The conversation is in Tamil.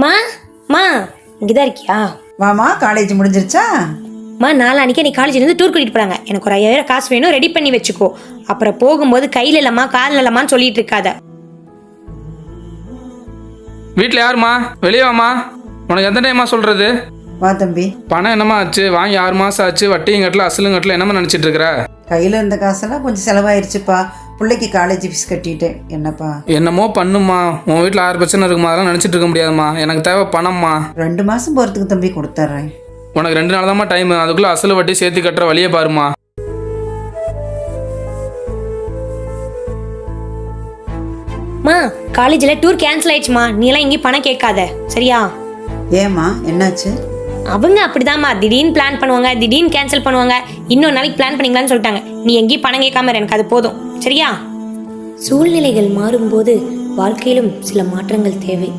மா மா இங்கதான் இருக்கியா? வாமா, காலேஜ் முடிஞ்சிருச்சா? மா நாளானிக்கு நீ காலேஜ்லேருந்து டூர் கூட்டிகிட்டு போகிறாங்க. எனக்கு ஒரு 5000 காசு வேணும், ரெடி பண்ணி வச்சுக்கோ. அப்புறம் போகும்போது கையில் இல்லைம்மா காலில் இல்லைம்மான்னு சொல்லிட்டு இருக்காத. வீட்டில் யாருமா? வெளியே வாமா. உனக்கு எந்த டைமா சொல்கிறது? வா தம்பி. பணம் என்னம்மா ஆச்சு? வாங்கி 6 மாதம் ஆச்சு. வட்டியும் கட்டல அசலும் கட்டல. என்னம்மா நினச்சிட்டு இருக்கிற? கையில் இருந்த காசெல்லாம் கொஞ்சம் செலவாயிருச்சுப்பா. பிள்ளைக்கு காலேஜ் ஃபீஸ் கட்டிட்டேன். என்னப்பா? என்னமோ பண்ணுமா. உன் வீட்டில் 1000 பிரச்சனை இருக்குமா? அதெல்லாம் நினச்சிட்டு இருக்க முடியாதுமா. எனக்கு தேவை பணம்மா. 2 மாதம் போகிறதுக்கு தம்பி கொடுத்துட்றேன். உனக்கு 2 நாள் தான்மா டைம். அதுக்குள்ளே அசல் வட்டி சேர்த்து கட்டுற வழியே பாருமா. மா காலேஜில் டூர் கேன்சல் ஆயிடுச்சுமா. நீ எல்லாம் எங்கேயும் பணம் கேட்காத, சரியா? ஏம்மா, என்னாச்சு? அவங்க அப்படிதாம்மா, திடீர்னு பிளான் பண்ணுவாங்க, திடீர்னு கேன்சல் பண்ணுவாங்க. இன்னொரு நாளைக்கு பிளான் பண்ணிக்கலான்னு சொல்லிட்டாங்க. நீ எங்கேயும் பணம் கேட்காம இரு, எனக்கு அது போதும், சரியா? சூழ்நிலைகள் மாறும்போது வாழ்க்கையிலும் சில மாற்றங்கள் தேவை.